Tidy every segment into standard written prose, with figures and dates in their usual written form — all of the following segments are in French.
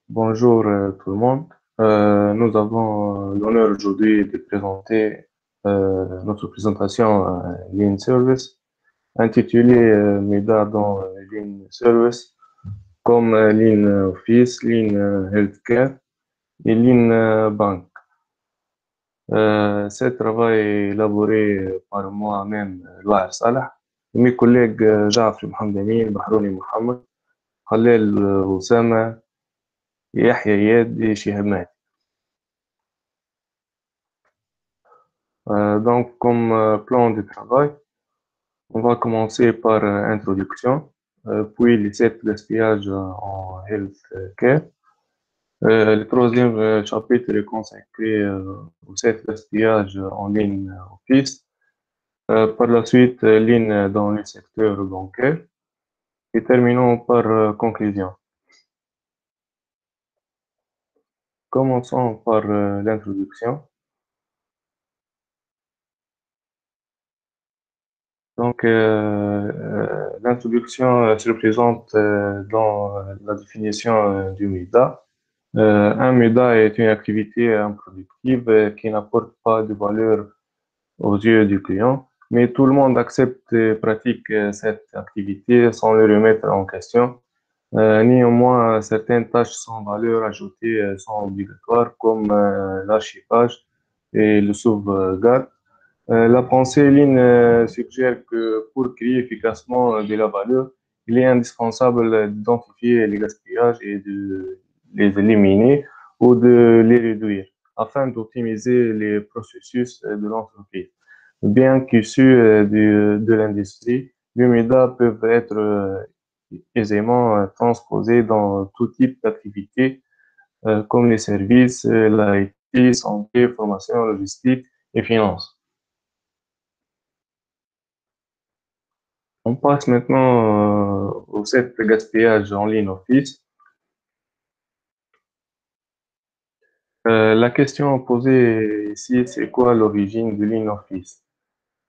Bonjour tout le monde. Nous avons l'honneur aujourd'hui de présenter notre présentation Lean Service intitulée MEDA dans Lean Service comme Lean Office, Lean Healthcare et Lean Bank. Ce travail est élaboré par moi-même, Louar Salah, et mes collègues Jaafri Mohamed Amin, Bahrouni Mohamed, Khalil Oussama, Yahya Yed et Shihab Mahdi. Comme plan de travail, on va commencer par introduction, puis les 7 gaspillages en healthcare. Le troisième chapitre est consacré aux 7 gaspillages en ligne office. Par la suite, ligne dans le secteur bancaire. Et terminons par conclusion. Commençons par l'introduction. L'introduction se présente dans la définition du MEDA. Un MEDA est une activité improductive qui n'apporte pas de valeur aux yeux du client, mais tout le monde accepte et pratique cette activité sans le remettre en question. Néanmoins, certaines tâches sans valeur ajoutée sont obligatoires, comme l'archivage et le sauvegarde. La pensée Lean suggère que pour créer efficacement de la valeur, il est indispensable d'identifier les gaspillages et de les éliminer ou de les réduire afin d'optimiser les processus de l'entreprise. Bien qu'issus de l'industrie, les médias peuvent être aisément transposés dans tout type d'activité comme les services, l'IT, santé, formation, logistique et finance. On passe maintenant au set gaspillage en ligne office. La question posée ici, c'est quoi l'origine du Lean Office?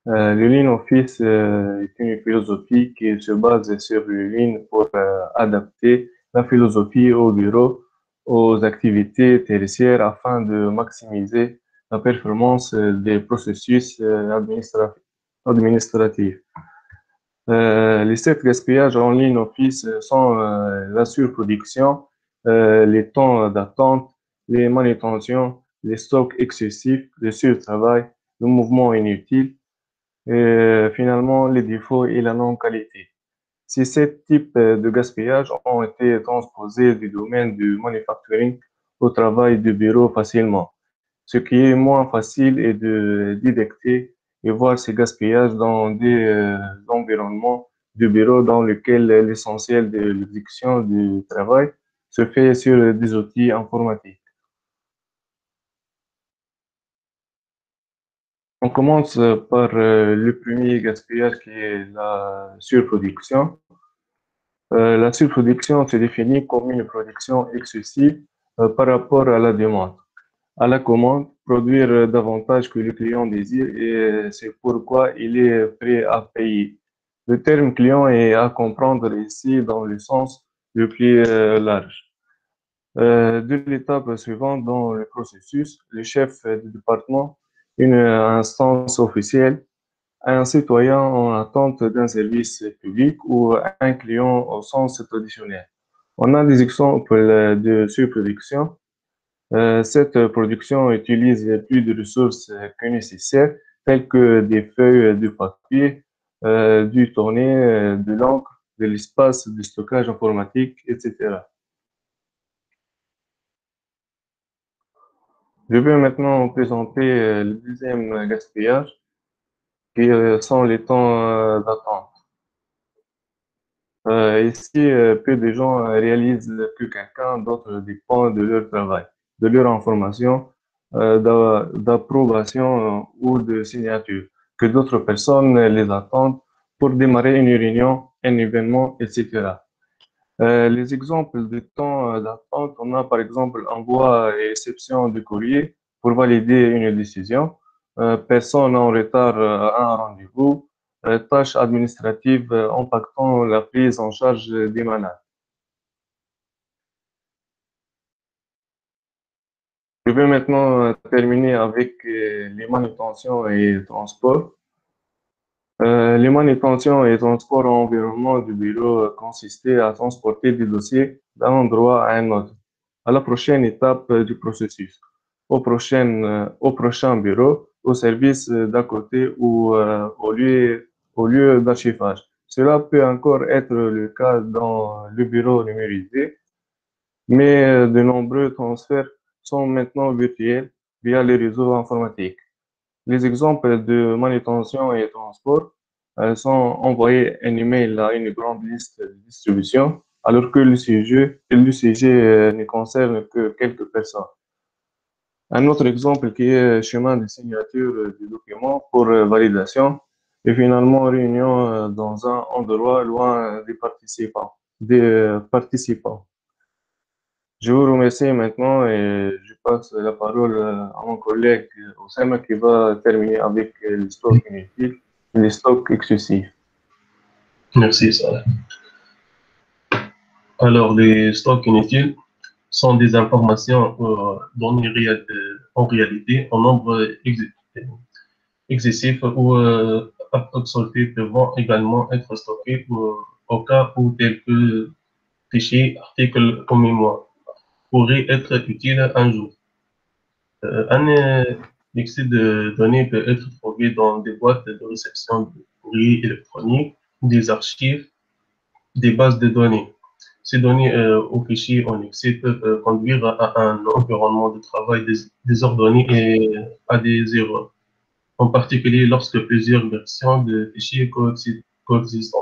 Le Lean Office est une philosophie qui se base sur le Lean pour adapter la philosophie au bureau, aux activités tertiaires afin de maximiser la performance des processus administratifs. Les 7 gaspillages en ligne office sont la surproduction, les temps d'attente, les manutentions, les stocks excessifs, le surtravail, le mouvement inutile et finalement les défauts et la non-qualité. Ces 7 types de gaspillage ont été transposés du domaine du manufacturing au travail du bureau facilement. Ce qui est moins facile est de détecter et voir ces gaspillages dans des environnements de bureau dans lesquels l'essentiel de l'exécution du travail se fait sur des outils informatiques. On commence par le premier gaspillage qui est la surproduction. La surproduction se définit comme une production excessive par rapport à la demande. À la commande, produire davantage que le client désire et c'est pourquoi il est prêt à payer. Le terme client est à comprendre ici dans le sens le plus large. De l'étape suivante dans le processus, le chef du département, une instance officielle, un citoyen en attente d'un service public ou un client au sens traditionnel. On a des exemples de surproduction. Cette production utilise plus de ressources que nécessaire, telles que des feuilles de papier, du tourné, de l'encre, de l'espace de stockage informatique, etc. Je vais maintenant présenter le deuxième gaspillage, qui sont les temps d'attente. Ici, peu de gens réalisent que quelqu'un d'autre dépend de leur travail, de leur information, d'approbation ou de signature, que d'autres personnes les attendent pour démarrer une réunion, un événement, etc. Les exemples de temps d'attente, on a par exemple envoi et réception de courrier pour valider une décision, personne en retard à un rendez-vous, tâches administratives impactant la prise en charge des malades. Je vais maintenant terminer avec les manutentions et transports. Les manutentions et transports en environnement du bureau consistaient à transporter des dossiers d'un endroit à un autre, à la prochaine étape du processus, au prochain bureau, au service d'à côté ou au lieu d'archivage. Cela peut encore être le cas dans le bureau numérisé, mais de nombreux transferts sont maintenant virtuels via les réseaux informatiques. Les exemples de manutention et transport sont envoyer un email à une grande liste de distribution, alors que le sujet ne concerne que quelques personnes. Un autre exemple qui est chemin de signature du document pour validation et finalement réunion dans un endroit loin des participants. Je vous remercie maintenant et je passe la parole à mon collègue Oussama qui va terminer avec les stocks inutiles et les stocks excessifs. Merci, Salah. Alors, les stocks inutiles sont des informations données en réalité en nombre excessif ou obsolète devant également être stockés au cas où tel que fichier, article ou mémoire pourrait être utile un jour. Un excès de données peut être trouvé dans des boîtes de réception de courrier électronique, des archives, des bases de données. Ces données ou fichiers en excès peuvent conduire à un environnement de travail désordonné et à des erreurs, en particulier lorsque plusieurs versions de fichiers coexistent.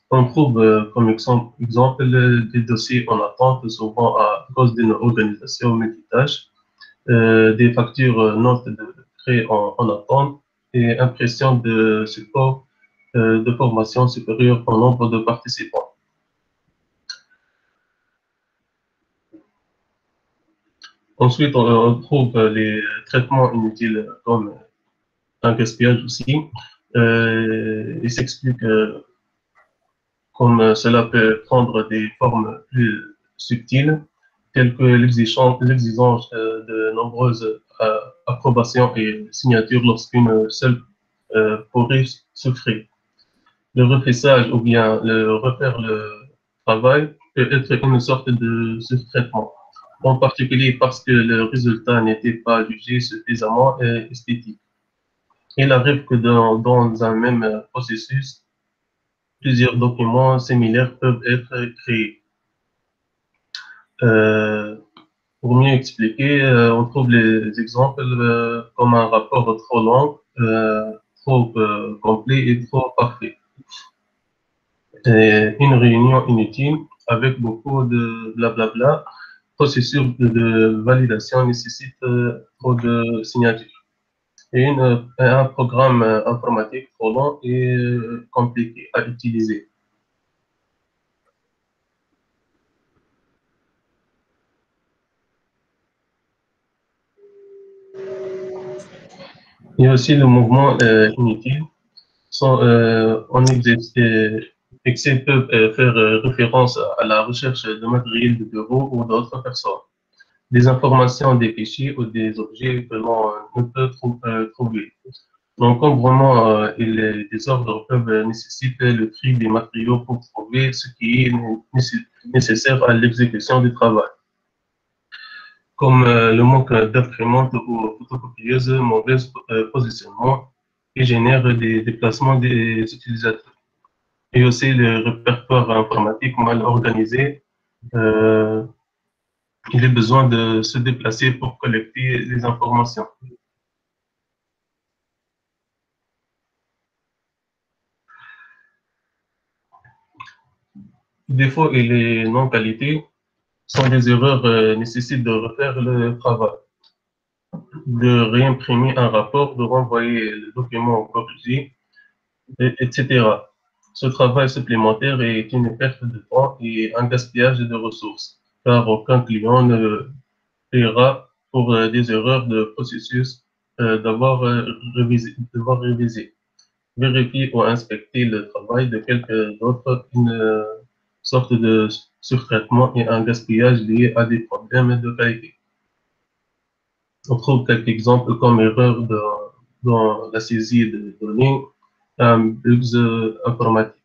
On trouve comme exemple des dossiers en attente, souvent à cause d'une organisation multitâche, des factures notes de frais en attente et impression de support de formation supérieure au nombre de participants. Ensuite, on trouve les traitements inutiles comme un gaspillage aussi. Il s'explique comme cela peut prendre des formes plus subtiles, telles que l'exigence de nombreuses approbations et signatures lorsqu'une seule pourrait souffrir. Le refaissage ou bien le refaire le travail peut être une sorte de sous-traitement, en particulier parce que le résultat n'était pas jugé suffisamment esthétique. Il arrive que dans un même processus, plusieurs documents similaires peuvent être créés. Pour mieux expliquer, on trouve les exemples comme un rapport trop long, trop complet et trop parfait. Et une réunion inutile avec beaucoup de blablabla. Processus de validation nécessite trop de signatures. Et un programme informatique trop long et compliqué à utiliser. Il y a aussi le mouvement inutile. En excès peuvent faire référence à la recherche de matériel de bureau ou d'autres personnes, des informations, des fichiers ou des objets que l'on ne peut trouver. L'encombrement et les désordres peuvent nécessiter le tri des matériaux pour trouver ce qui est nécessaire à l'exécution du travail, comme le manque d'imprimante ou photocopieuse, mauvais positionnement, qui génère des déplacements des utilisateurs. Et aussi le répertoire informatique mal organisé. Il a besoin de se déplacer pour collecter les informations. Défauts et les non-qualités sont des erreurs nécessitent de refaire le travail, de réimprimer un rapport, de renvoyer le document corrigé, etc. Ce travail supplémentaire est une perte de temps et un gaspillage de ressources, car aucun client ne paiera pour des erreurs de processus devoir réviser, vérifier ou inspecter le travail de quelqu'un d'autre, une sorte de surtraitement et un gaspillage lié à des problèmes de qualité. On trouve quelques exemples comme erreur dans la saisie de données, bugs informatiques.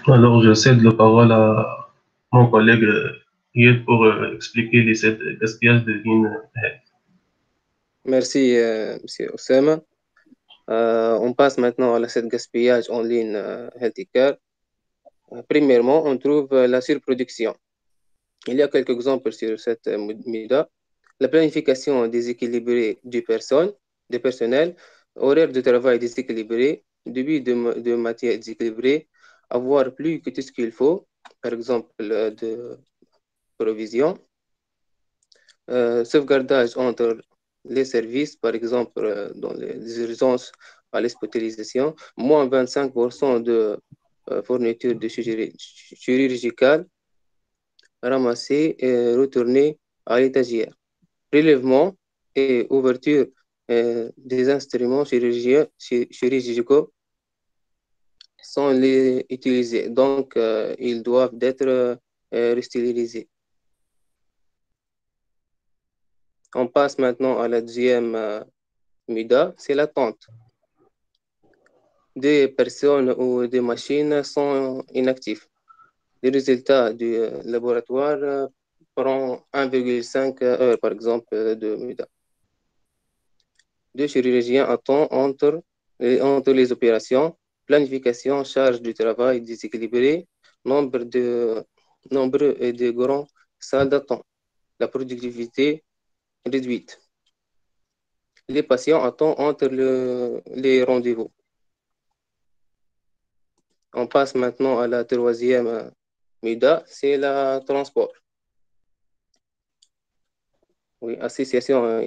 Alors, je cède la parole à mon collègue Yed pour expliquer les 7 gaspillages de ligne. Merci, Monsieur Oussama. On passe maintenant à la 7 gaspillage en ligne Healthcare. Premièrement, on trouve la surproduction. Il y a quelques exemples sur cette MIDA. La planification déséquilibrée des personnel, horaire de travail déséquilibré, débit de matière déséquilibré, avoir plus que tout ce qu'il faut, par exemple de provision, sauvegardage entre les services, par exemple dans les urgences à l'hospitalisation, moins 25% de fourniture de chirurgicale ramassée et retournée à l'étagère. Prélèvement et ouverture des instruments chirurgicaux sans les utiliser. Donc, ils doivent être restérilisés. On passe maintenant à la deuxième MIDA, c'est l'attente. Des personnes ou des machines sont inactives. Les résultats du laboratoire prend 1,5 heures, par exemple, de MIDA. Deux chirurgiens attendent entre les opérations, planification, charge du travail déséquilibré, nombre et de grandes salles d'attente, la productivité réduite. Les patients attendent entre les rendez-vous. On passe maintenant à la troisième MIDA, c'est le transport. Oui, association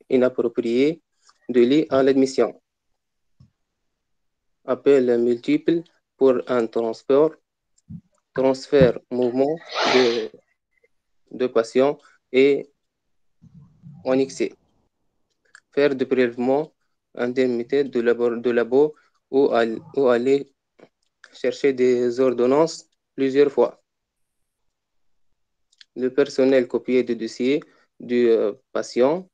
inappropriée de lits à l'admission. Appel multiple pour un transport, transfert, mouvement de patients et en excès. Faire de prélèvements intermittents de labo ou aller chercher des ordonnances plusieurs fois. Le personnel copier des dossiers du patient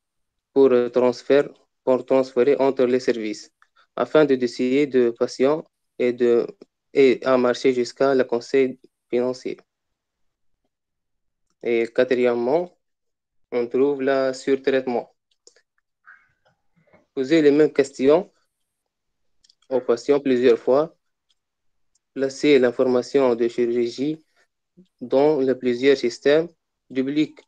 pour transférer entre les services afin de dossier de patient et à marcher jusqu'à le conseil financier. Et quatrièmement, on trouve la surtraitement. Poser les mêmes questions aux patients plusieurs fois, placer l'information de chirurgie dans plusieurs systèmes, duplique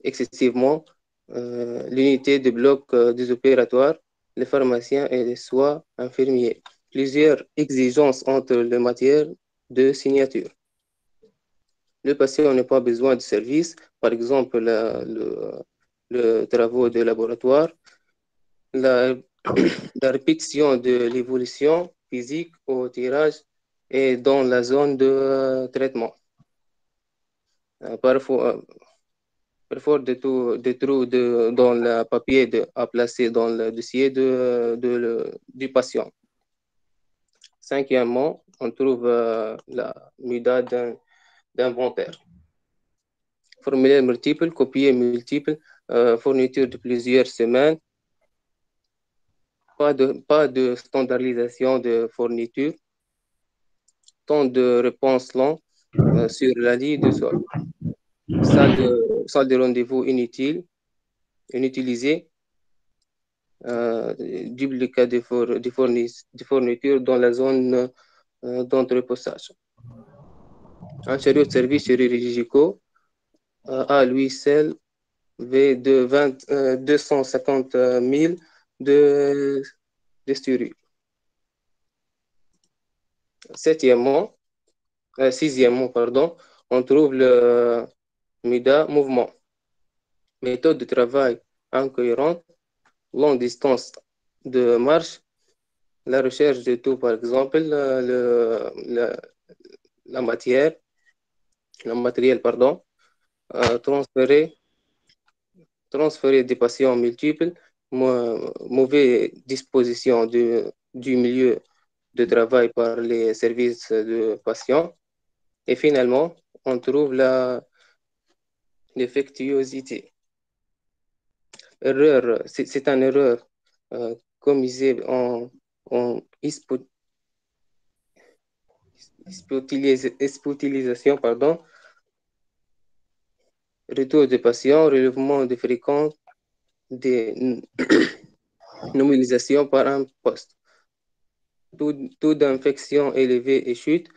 excessivement l'unité de bloc des opératoires, les pharmaciens et les soins infirmiers. Plusieurs exigences entre les matières de signature. Le patient n'a pas besoin de service, par exemple le travaux de laboratoire, la répétition de l'évolution physique au tirage et dans la zone de traitement. Parfois des trous dans le papier à placer dans le dossier du patient. Cinquièmement, on trouve la MIDA d'inventaire. Formulaire multiple, copier multiple, fourniture de plusieurs semaines, pas de standardisation de fourniture, temps de réponse long sur la ligne de sol, salle de rendez-vous inutilisée, duplicat de fournitures dans la zone d'entreposage. Un chariot de services chirurgicaux à lui seul de 250 000 de styrule. Sixièmement, on trouve le MIDA mouvement. Méthode de travail incohérente, longue distance de marche, la recherche de tout, par exemple, la matériel, transférer des patients multiples, mauvaise disposition du milieu de travail par les services de patients. Et finalement, on trouve la défectuosité. C'est une erreur commise en utilisation, pardon, retour des patients, relèvement de fréquence des nomadisations par un poste, taux d'infection élevé et chute,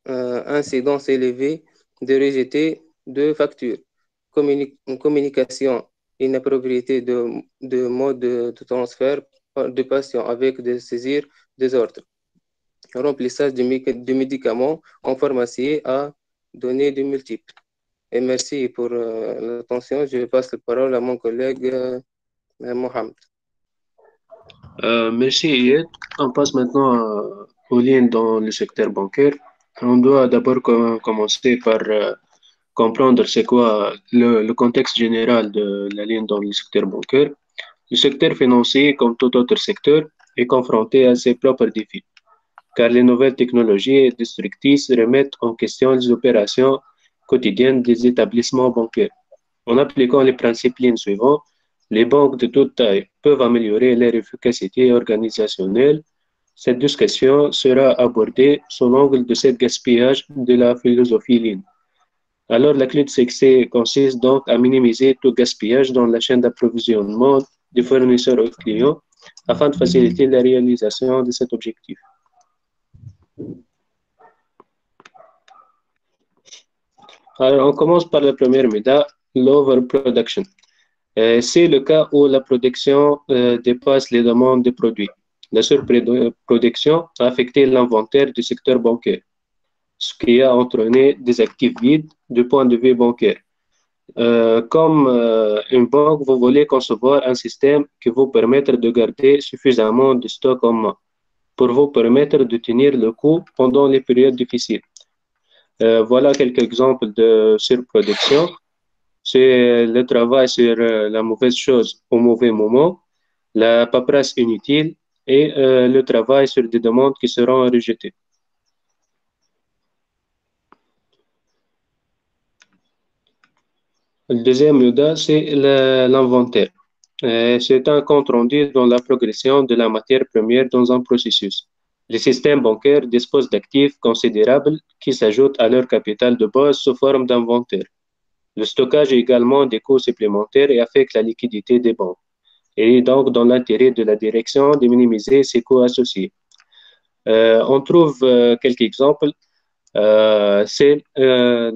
incidence élevée de rejeté de factures, communication inappropriée de mode de transfert de patients avec des saisirs des ordres, remplissage de médicaments en pharmacie à données de multiples. Et merci pour l'attention. Je passe la parole à mon collègue Mohamed. Merci, Yed. On passe maintenant aux lignes dans le secteur bancaire. On doit d'abord commencer par comprendre c'est quoi le contexte général de la ligne dans le secteur bancaire. Le secteur financier, comme tout autre secteur, est confronté à ses propres défis, car les nouvelles technologies destructrices remettent en question les opérations quotidiennes des établissements bancaires. En appliquant les principes lignes suivants, les banques de toute taille peuvent améliorer leur efficacité organisationnelle. Cette discussion sera abordée sous l'angle de ce gaspillage de la philosophie ligne. Alors, la clé de succès consiste donc à minimiser tout gaspillage dans la chaîne d'approvisionnement des fournisseurs aux clients afin de faciliter la réalisation de cet objectif. Alors, on commence par la première méthode, l'overproduction. C'est le cas où la production dépasse les demandes des produits. La surproduction a affecté l'inventaire du secteur bancaire, ce qui a entraîné des actifs vides du point de vue bancaire. Comme une banque, vous voulez concevoir un système qui vous permette de garder suffisamment de stock en main pour vous permettre de tenir le coup pendant les périodes difficiles. Voilà quelques exemples de surproduction. C'est le travail sur la mauvaise chose au mauvais moment, la paperasse inutile et le travail sur des demandes qui seront rejetées. Le deuxième méthode, c'est l'inventaire. C'est un compte rendu dans la progression de la matière première dans un processus. Les systèmes bancaires disposent d'actifs considérables qui s'ajoutent à leur capital de base sous forme d'inventaire. Le stockage a également des coûts supplémentaires et affecte la liquidité des banques. Et donc, dans l'intérêt de la direction, de minimiser ces coûts associés. On trouve quelques exemples. C'est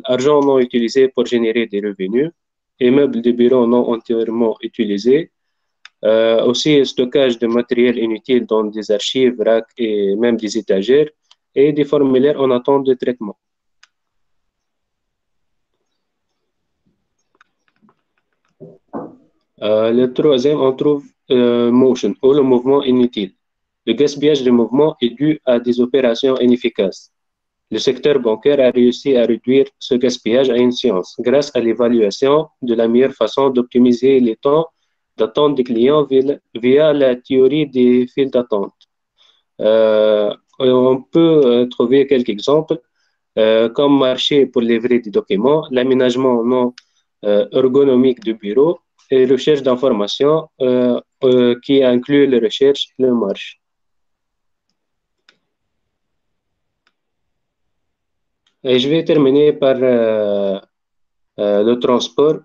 argent non utilisé pour générer des revenus, immeubles de bureaux non entièrement utilisés, aussi stockage de matériel inutile dans des archives, racks et même des étagères, et des formulaires en attente de traitement. Le troisième, on trouve motion, ou le mouvement inutile. Le gaspillage de mouvement est dû à des opérations inefficaces. Le secteur bancaire a réussi à réduire ce gaspillage à une science grâce à l'évaluation de la meilleure façon d'optimiser les temps d'attente des clients via la théorie des files d'attente. On peut trouver quelques exemples comme marché pour livrer des documents, l'aménagement non ergonomique du bureau et recherche d'informations qui inclut les recherches et le marché. Et je vais terminer par le transport.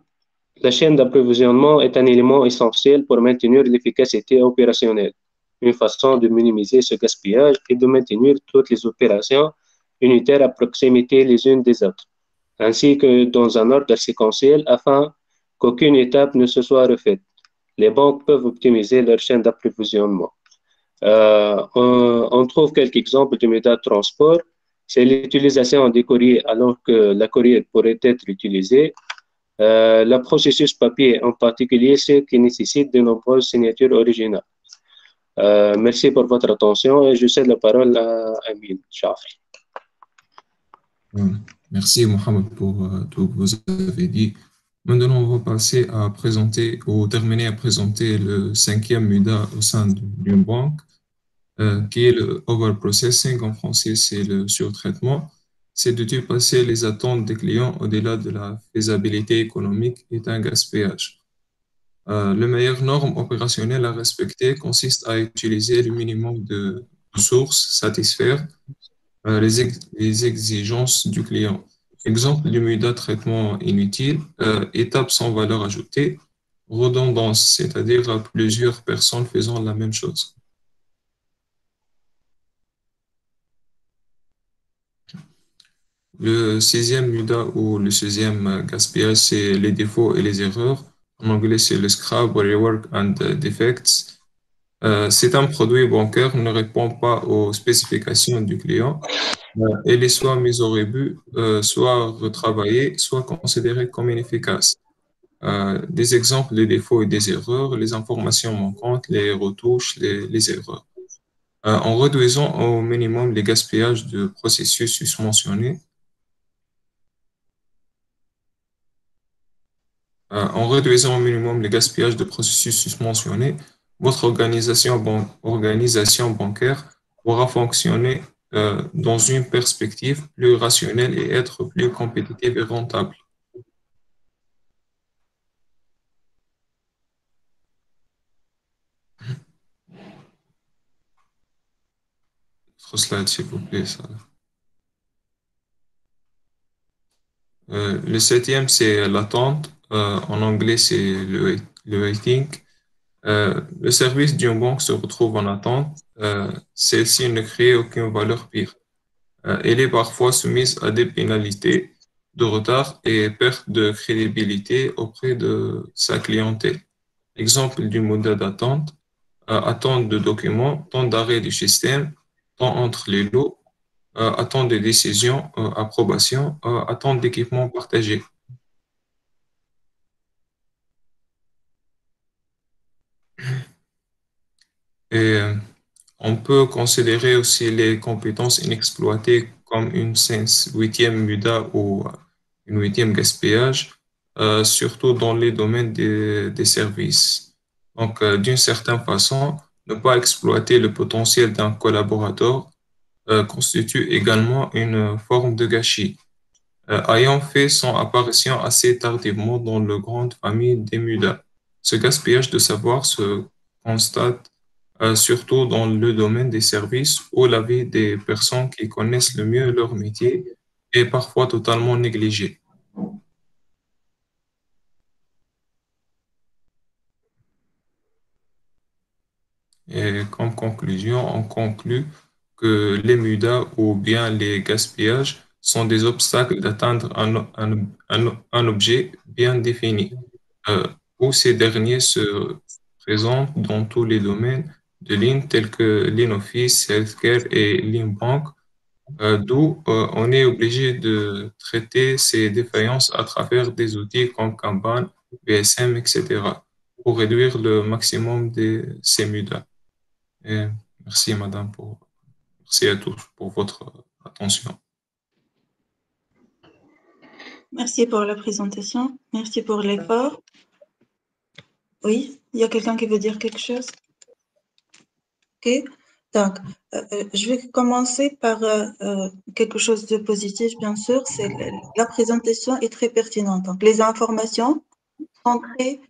La chaîne d'approvisionnement est un élément essentiel pour maintenir l'efficacité opérationnelle, une façon de minimiser ce gaspillage et de maintenir toutes les opérations unitaires à proximité les unes des autres, ainsi que dans un ordre séquentiel afin qu'aucune étape ne se soit refaite. Les banques peuvent optimiser leur chaîne d'approvisionnement. On trouve quelques exemples de méthodes de transport. C'est l'utilisation des courriers alors que la courrier pourrait être utilisée. Le processus papier, en particulier ceux qui nécessitent de nombreuses signatures originales. Merci pour votre attention et je cède la parole à Amin Chafri. Merci Mohamed pour tout ce que vous avez dit. Maintenant, on va passer à présenter ou terminer à présenter le cinquième MUDA au sein d'une banque. qui est le overprocessing. En français, c'est le surtraitement. C'est de dépasser les attentes des clients au-delà de la faisabilité économique est un gaspillage. La meilleure norme opérationnelle à respecter consiste à utiliser le minimum de ressources, satisfaire les exigences du client. Exemple du MUDA traitement inutile, étape sans valeur ajoutée, redondance, c'est-à-dire à plusieurs personnes faisant la même chose. Le sixième MUDA ou le sixième gaspillage, c'est les défauts et les erreurs. En anglais, c'est le scrap, rework and defects. C'est un produit bancaire ne répond pas aux spécifications du client. Elle est soit mise au rebut, soit retravaillée, soit considérée comme inefficace. Des exemples de défauts et des erreurs, les informations manquantes, les retouches, les erreurs. En réduisant au minimum les gaspillages de processus susmentionnés, en réduisant au minimum les gaspillages de processus susmentionnés, votre organisation bancaire pourra fonctionner dans une perspective plus rationnelle et être plus compétitive et rentable. Autre slide, s'il vous plaît, ça. Le septième, c'est l'attente. En anglais, c'est le waiting. Le service d'une banque se retrouve en attente. Celle-ci ne crée aucune valeur pire. Elle est parfois soumise à des pénalités de retard et perte de crédibilité auprès de sa clientèle. Exemple du modèle d'attente, attente de documents, temps d'arrêt du système, temps entre les lots, attente de décision, approbation, attente d'équipement partagé. Et on peut considérer aussi les compétences inexploitées comme une huitième MUDA ou une huitième gaspillage, surtout dans les domaines des services. Donc, d'une certaine façon, ne pas exploiter le potentiel d'un collaborateur constitue également une forme de gâchis. Ayant fait son apparition assez tardivement dans la grande famille des MUDA. Ce gaspillage de savoir se constate surtout dans le domaine des services où la vie des personnes qui connaissent le mieux leur métier est parfois totalement négligée. Et comme conclusion, on conclut que les MUDA ou bien les gaspillages sont des obstacles d'atteindre un objet bien défini, où ces derniers se présentent dans tous les domaines de ligne tels que l'InOffice, Healthcare et l'InBank, d'où on est obligé de traiter ces défaillances à travers des outils comme Kanban, BSM, etc., pour réduire le maximum de ces MUDA. Et merci, madame, merci à tous pour votre attention. Merci pour la présentation. Merci pour l'effort. Oui, il y a quelqu'un qui veut dire quelque chose? Ok. Donc, je vais commencer par quelque chose de positif, bien sûr. C'est la présentation est très pertinente. Donc, les informations sont très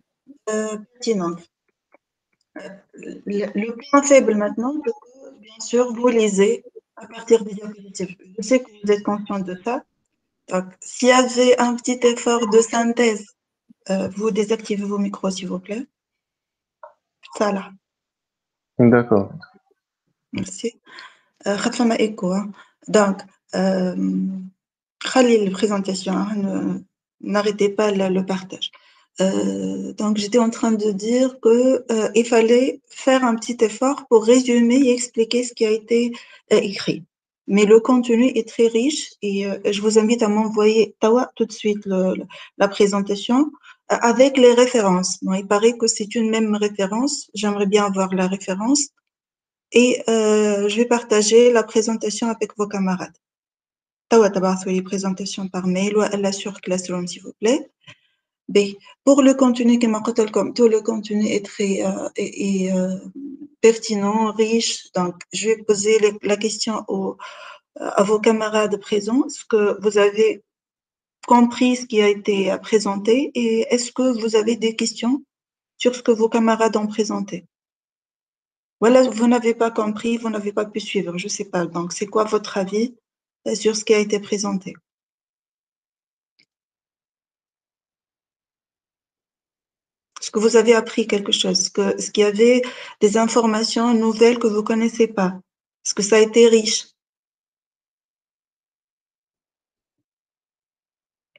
pertinentes. Le point faible maintenant, c'est que, bien sûr, vous lisez à partir des diapositives. Je sais que vous êtes conscient de ça. Donc, s'il y avait un petit effort de synthèse, vous désactivez vos micros, s'il vous plaît. Ça, là. D'accord. Merci. Khatfama Eko. Donc, Khalil, présentation, n'arrêtez pas le partage. Donc, j'étais en train de dire que il fallait faire un petit effort pour résumer et expliquer ce qui a été écrit. Mais le contenu est très riche et je vous invite à m'envoyer Tawa tout de suite la présentation avec les références. Bon, il paraît que c'est une même référence. J'aimerais bien avoir la référence et je vais partager la présentation avec vos camarades. Tawa tabathou les présentations par mail ou elle sur Classroom s'il vous plaît. Pour le contenu comme tout le contenu est très pertinent, riche. Donc, je vais poser la question à vos camarades présents. Est-ce que vous avez compris ce qui a été présenté et est-ce que vous avez des questions sur ce que vos camarades ont présenté? Voilà, vous n'avez pas compris, vous n'avez pas pu suivre, je ne sais pas. Donc, c'est quoi votre avis sur ce qui a été présenté? Est-ce que vous avez appris quelque chose? Est-ce qu'il y avait des informations nouvelles que vous ne connaissez pas? Est-ce que ça a été riche?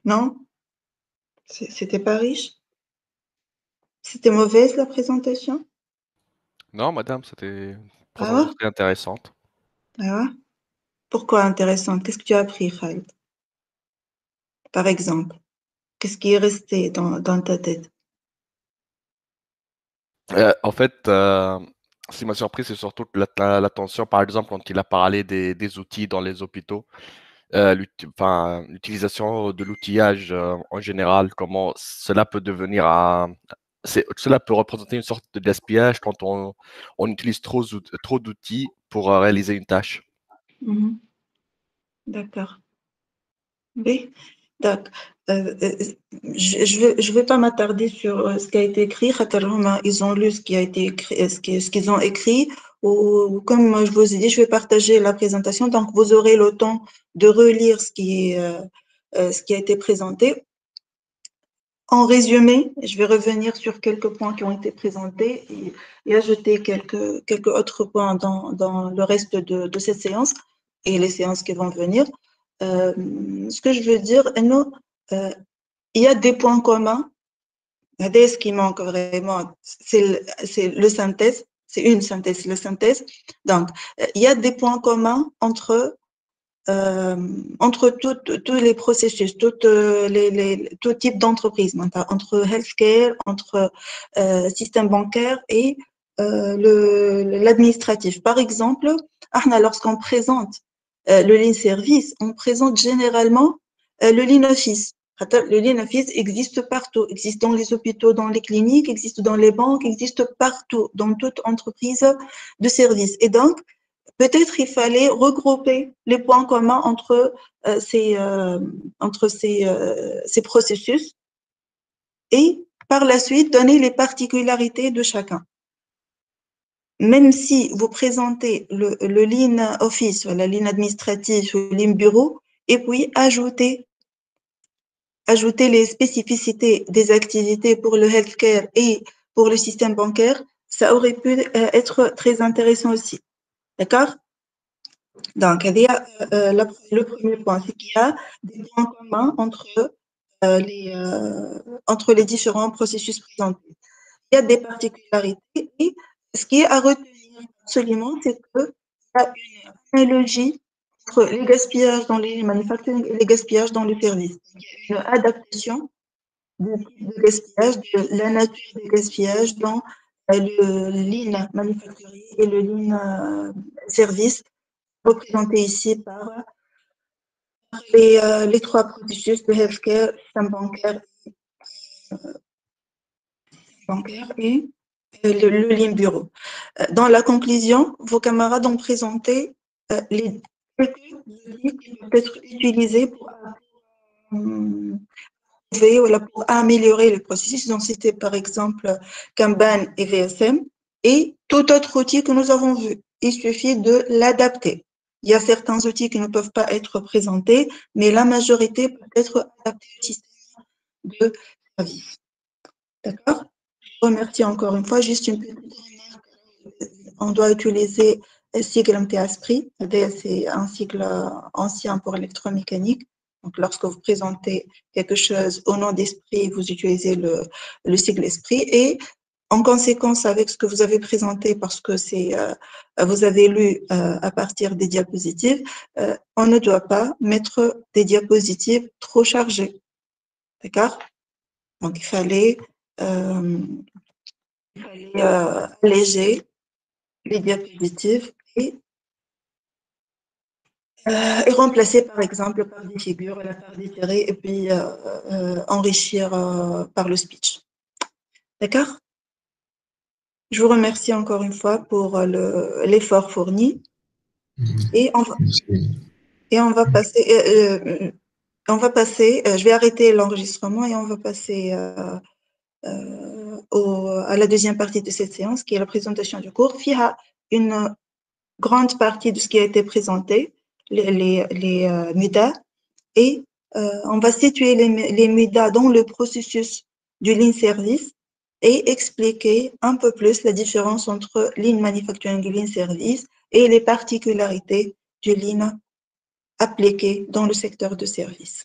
Non? C'était pas riche? C'était mauvaise la présentation? Non, madame, c'était une Ah présentation ouais? très intéressante. Ah ouais? Pourquoi intéressante? Qu'est-ce que tu as appris, Khalid? Par exemple, qu'est-ce qui est resté dans ta tête? En fait, ce qui m'a surpris, c'est surtout l'attention, par exemple, quand il a parlé des outils dans les hôpitaux, l'utilisation de l'outillage en général, comment cela peut devenir cela peut représenter une sorte de gaspillage quand on utilise trop d'outils pour réaliser une tâche. Mhm. D'accord. Oui, donc, je vais pas m'attarder sur ce qui a été écrit. Ils ont lu ce qui a été écrit, ce qu'ils ont écrit. Ou comme je vous ai dit, je vais partager la présentation. Donc, vous aurez le temps de relire ce qui a été présenté. En résumé, je vais revenir sur quelques points qui ont été présentés et ajouter quelques autres points dans le reste de cette séance et les séances qui vont venir. Ce que je veux dire, il y a des points communs. Ce qui manque vraiment, c'est le synthèse, c'est une synthèse, le synthèse. Donc, il y a des points communs entre tous les processus, tout type d'entreprise, entre healthcare, entre système bancaire et l'administratif. Par exemple, lorsqu'on présente le lean service, on présente généralement le lean office. Le lean office existe partout, existe dans les hôpitaux, dans les cliniques, existe dans les banques, existe partout, dans toute entreprise de service. Et donc, peut-être il fallait regrouper les points communs entre ces processus et par la suite donner les particularités de chacun. Même si vous présentez le lean office, la ligne administrative, le lean bureau, et puis ajouter les spécificités des activités pour le healthcare et pour le système bancaire, ça aurait pu être très intéressant aussi. D'accord? Donc, le premier point, c'est qu'il y a des points communs entre les différents processus présentés. Il y a des particularités et ce qui est à retenir absolument, c'est qu'il y a une analogie entre les gaspillages dans les manufactures et les gaspillages dans les services. Il y a une adaptation du type de gaspillage, de la nature des gaspillages dans le lean manufacturier et le lean service, représenté ici par les trois processus de healthcare, système bancaire et le lean bureau. Dans la conclusion, vos camarades ont présenté les outils qui peuvent être utilisés pour améliorer le processus. Ils ont cité par exemple Kanban et VSM et tout autre outil que nous avons vu. Il suffit de l'adapter. Il y a certains outils qui ne peuvent pas être présentés, mais la majorité peut être adaptée au système de service. D'accord? Je vous remercie encore une fois. Juste une petite remarque. On doit utiliser le cycle MT-Esprit. C'est un cycle ancien pour électromécanique. Donc, lorsque vous présentez quelque chose au nom d'esprit, vous utilisez le cycle esprit et en conséquence avec ce que vous avez présenté parce que vous avez lu à partir des diapositives, on ne doit pas mettre des diapositives trop chargées. D'accord? Donc, il fallait alléger les diapositives et et remplacer par exemple par des figures, par des tirés, et puis enrichir par le speech. D'accord? Je vous remercie encore une fois pour l'effort fourni. Et on va passer, je vais arrêter l'enregistrement et on va passer à la deuxième partie de cette séance, qui est la présentation du cours. Il y a une grande partie de ce qui a été présenté, les MUDA, et on va situer les MUDA dans le processus du Lean Service et expliquer un peu plus la différence entre Lean Manufacturing et Lean Service et les particularités du Lean appliqué dans le secteur de service.